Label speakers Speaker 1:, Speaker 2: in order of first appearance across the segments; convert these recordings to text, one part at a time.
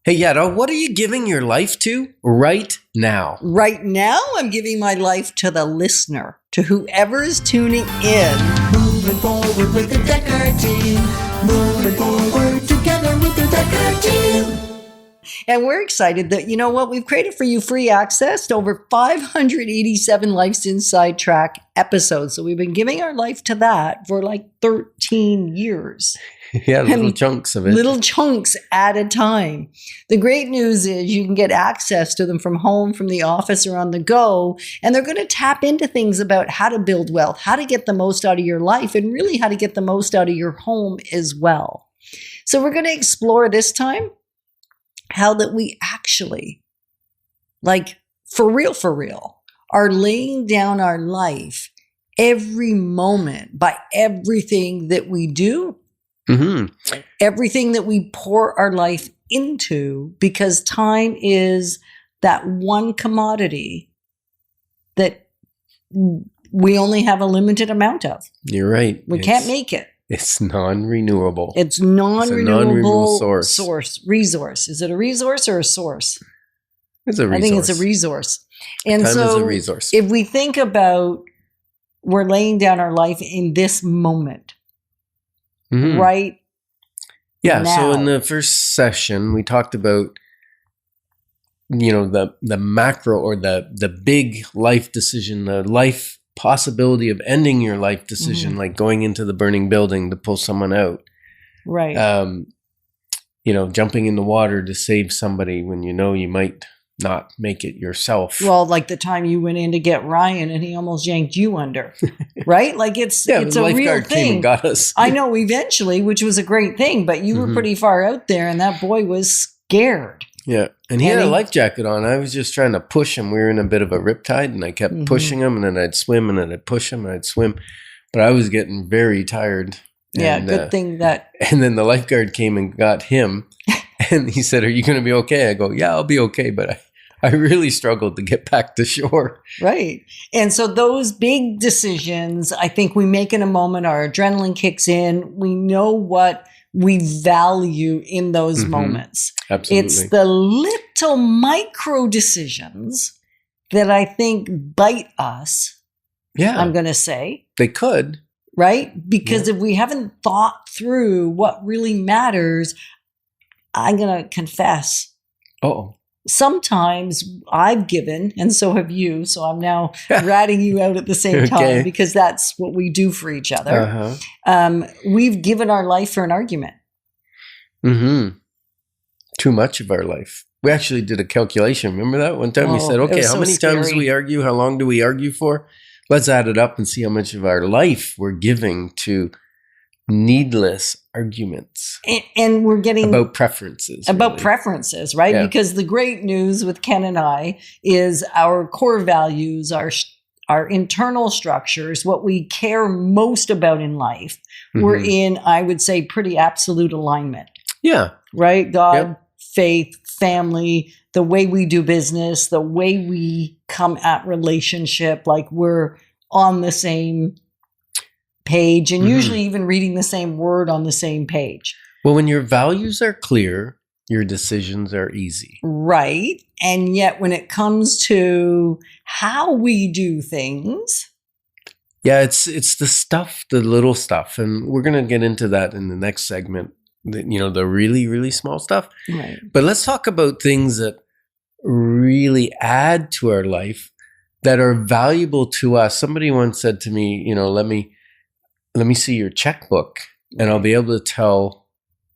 Speaker 1: Hey, Yetta, what are you giving your life to right now?
Speaker 2: Right now, I'm giving my life to the listener, to whoever is tuning in.
Speaker 3: Moving forward with the Dekker Team. Moving forward together with the Dekker Team.
Speaker 2: And we're excited that, you know what, we've created for you free access to over 587 Life's Inside Track episodes. So we've been giving our life to that for like 13 years.
Speaker 1: Yeah, little chunks of it.
Speaker 2: Little chunks at a time. The great news is you can get access to them from home, from the office, or on the go. And they're going to tap into things about how to build wealth, how to get the most out of your life, and really how to get the most out of your home as well. So we're going to explore this time how that we actually, like for real, are laying down our life every moment by everything that we do. Mm-hmm. Everything that we pour our life into, because time is that one commodity that we only have a limited amount of.
Speaker 1: You're right.
Speaker 2: We can't make it.
Speaker 1: It's non-renewable.
Speaker 2: It's non-renewable
Speaker 1: source.
Speaker 2: Resource. Is it a resource or a source?
Speaker 1: It's a resource.
Speaker 2: I think it's a resource. And
Speaker 1: time
Speaker 2: so
Speaker 1: is a resource.
Speaker 2: If we think about we're laying down our life in this moment,
Speaker 1: mm-hmm.
Speaker 2: right?
Speaker 1: Yeah.
Speaker 2: Now.
Speaker 1: So in the first session, we talked about, you know, the macro or the big life decision, the life possibility of ending your life decision, mm-hmm. like going into the burning building to pull someone out.
Speaker 2: Right.
Speaker 1: You know, jumping in the water to save somebody when you know you might not make it yourself.
Speaker 2: Well, like the time you went in to get Ryan and he almost yanked you under, right? Like it's a real thing.
Speaker 1: Came and got us.
Speaker 2: I know eventually, which was a great thing, but you
Speaker 1: mm-hmm.
Speaker 2: were pretty far out there and that boy was scared.
Speaker 1: Yeah. And he had a life jacket on. I was just trying to push him. We were in a bit of a riptide and I kept mm-hmm. pushing him and then I'd swim and then I'd push him and I'd swim. But I was getting very tired.
Speaker 2: Yeah,
Speaker 1: and,
Speaker 2: good thing that.
Speaker 1: And then the lifeguard came and got him and he said, "Are you going to be okay?" I go, "Yeah, I'll be okay." But I really struggled to get back to shore.
Speaker 2: Right. And so those big decisions, I think we make in a moment, our adrenaline kicks in. We know what we value in those mm-hmm. moments.
Speaker 1: Absolutely.
Speaker 2: It's the little micro decisions that I think bite us.
Speaker 1: Yeah.
Speaker 2: I'm going to say.
Speaker 1: They could.
Speaker 2: Right? Because if we haven't thought through what really matters, I'm going to confess.
Speaker 1: Uh-oh.
Speaker 2: Sometimes I've given, and so have you, so I'm now ratting you out at the same time because that's what we do for each other. Uh-huh. We've given our life for an argument.
Speaker 1: Mm-hmm. Too much of our life. We actually did a calculation. Remember that? One time we said, okay, how many times do we argue? How long do we argue for? Let's add it up and see how much of our life we're giving to needless arguments.
Speaker 2: And we're getting
Speaker 1: about preferences.
Speaker 2: About preferences, right? Yeah. Because the great news with Ken and I is our core values, our internal structures, what we care most about in life, mm-hmm. we're in, I would say, pretty absolute alignment.
Speaker 1: Yeah.
Speaker 2: Right? God, faith, family, the way we do business, the way we come at relationship, like we're on the same page and mm-hmm. usually even reading the same word on the same page.
Speaker 1: Well, when your values are clear, your decisions are easy.
Speaker 2: Right. And yet when it comes to how we do things.
Speaker 1: Yeah, it's the stuff, the little stuff. And we're going to get into that in the next segment, the really, really small stuff.
Speaker 2: Right.
Speaker 1: But let's talk about things that really add to our life that are valuable to us. Somebody once said to me, let me see your checkbook and I'll be able to tell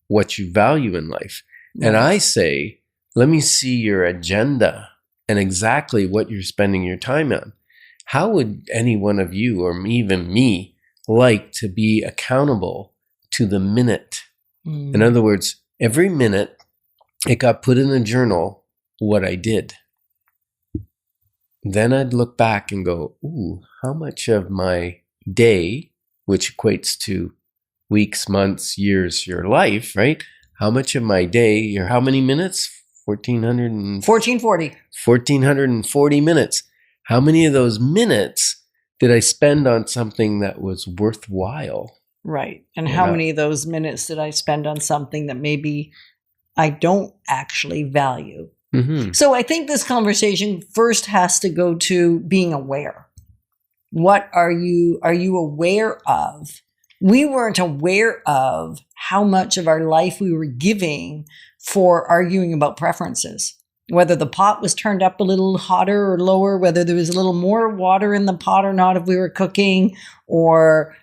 Speaker 1: what you value in life. Right. And I say, let me see your agenda and exactly what you're spending your time on. How would any one of you or even me like to be accountable to the minute? Mm. In other words, every minute it got put in a journal what I did. Then I'd look back and go, ooh, how much of my day, which equates to weeks, months, years, your life, right? How much of my day, or how many minutes?
Speaker 2: 1440.
Speaker 1: 1440 minutes. How many of those minutes did I spend on something that was worthwhile?
Speaker 2: Right. And how many of those minutes did I spend on something that maybe I don't actually value.
Speaker 1: Mm-hmm.
Speaker 2: So I think this conversation first has to go to being aware. What are you aware of? We weren't aware of how much of our life we were giving for arguing about preferences. Whether the pot was turned up a little hotter or lower, whether there was a little more water in the pot or not if we were cooking, or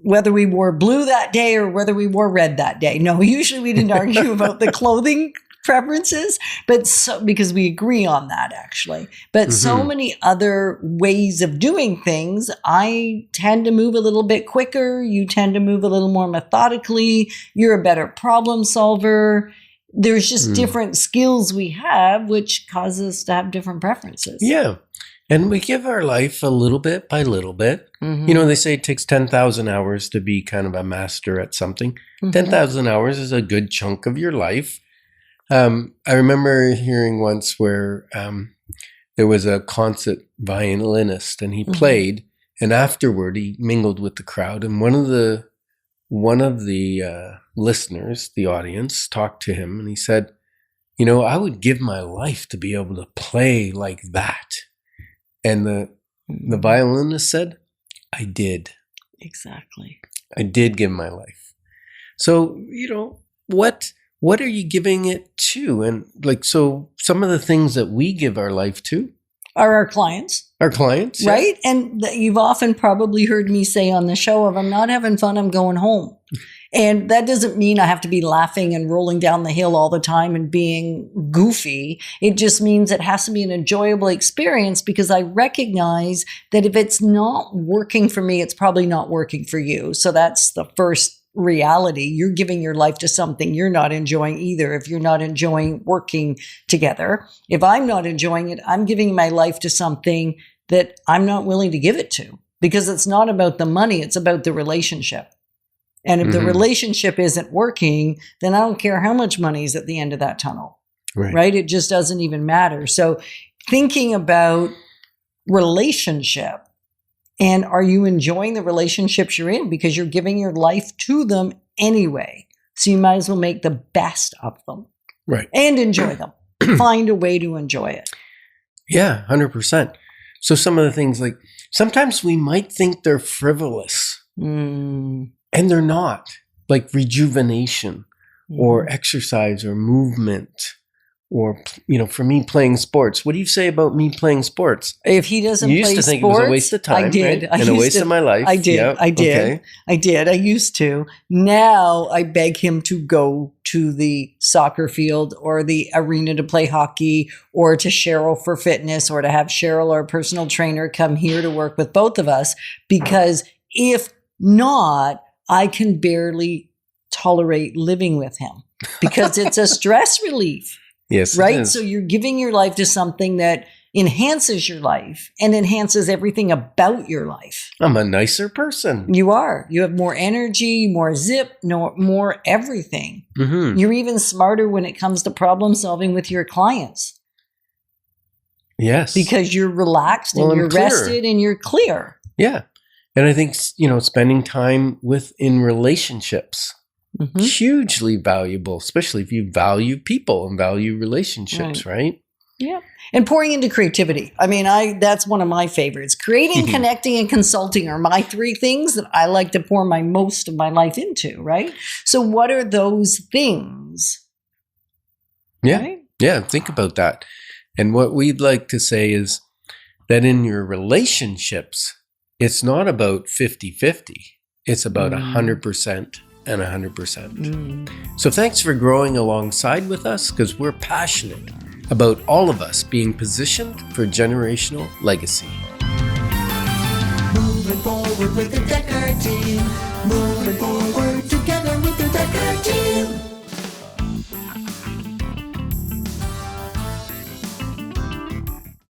Speaker 2: whether we wore blue that day or whether we wore red that day. No, usually we didn't argue about the clothing preferences, but because we agree on that actually. But so many other ways of doing things, I tend to move a little bit quicker. You tend to move a little more methodically. You're a better problem solver. There's just different skills we have, which causes us to have different preferences.
Speaker 1: Yeah. And we give our life a little bit by little bit.
Speaker 2: Mm-hmm.
Speaker 1: You know, they say it takes 10,000 hours to be kind of a master at something.
Speaker 2: Mm-hmm.
Speaker 1: 10,000 hours is a good chunk of your life. I remember hearing once where there was a concert violinist and he played, and afterward he mingled with the crowd. And one of the listeners, the audience, talked to him and he said, you know, I would give my life to be able to play like that. And the violinist said, I did.
Speaker 2: Exactly.
Speaker 1: I did give my life. So, you know, what are you giving it to? And like, so some of the things that we give our life to
Speaker 2: Are our clients.
Speaker 1: our clients, yeah.
Speaker 2: Right? And you've often probably heard me say on the show, if I'm not having fun, I'm going home. And that doesn't mean I have to be laughing and rolling down the hill all the time and being goofy. It just means it has to be an enjoyable experience, because I recognize that if it's not working for me, it's probably not working for you. So that's the first reality. You're giving your life to something you're not enjoying either, if you're not enjoying working together. If I'm not enjoying it, I'm giving my life to something that I'm not willing to give it to, because it's not about the money, it's about the relationship. And if the relationship isn't working, then I don't care how much money is at the end of that tunnel, right? It just doesn't even matter. So thinking about relationship, and are you enjoying the relationships you're in, because you're giving your life to them anyway. So you might as well make the best of them,
Speaker 1: Right.
Speaker 2: and enjoy them. Find a way to enjoy it.
Speaker 1: Yeah, 100%. So some of the things, like sometimes we might think they're frivolous. And they're not, like rejuvenation or exercise or movement, or, you know, for me playing sports. What do you say about me playing sports?
Speaker 2: If he doesn't
Speaker 1: You
Speaker 2: play
Speaker 1: used to think
Speaker 2: sports,
Speaker 1: it was a waste of time,
Speaker 2: I did.
Speaker 1: right? And a waste of my life.
Speaker 2: I did.
Speaker 1: Yep.
Speaker 2: I did.
Speaker 1: Okay.
Speaker 2: I did. I used to. Now I beg him to go to the soccer field or the arena to play hockey, or to Cheryl for fitness, or to have Cheryl, our personal trainer, come here to work with both of us. Because if not, I can barely tolerate living with him, because it's a stress relief.
Speaker 1: Yes.
Speaker 2: Right?
Speaker 1: It is.
Speaker 2: So you're giving your life to something that enhances your life and enhances everything about your life.
Speaker 1: I'm a nicer person.
Speaker 2: You are. You have more energy, more zip, more everything. You're even smarter when it comes to problem solving with your clients,
Speaker 1: Yes.
Speaker 2: because you're relaxed and
Speaker 1: I'm
Speaker 2: you're
Speaker 1: clearer.
Speaker 2: rested and you're clear.
Speaker 1: Yeah. And I think, you know, spending time in relationships, hugely valuable, especially if you value people and value relationships, right?
Speaker 2: Yeah. And pouring into creativity. I mean, that's one of my favorites. Creating, connecting, and consulting are my three things that I like to pour most of my life into, right? So what are those things?
Speaker 1: Yeah.
Speaker 2: Right?
Speaker 1: Yeah. Think about that. And what we'd like to say is that in your relationships, it's not about 50-50. It's about 100% and 100%. So thanks for growing alongside with us, because we're passionate about all of us being positioned for generational legacy.
Speaker 3: Moving forward with the Dekker Team. Moving forward.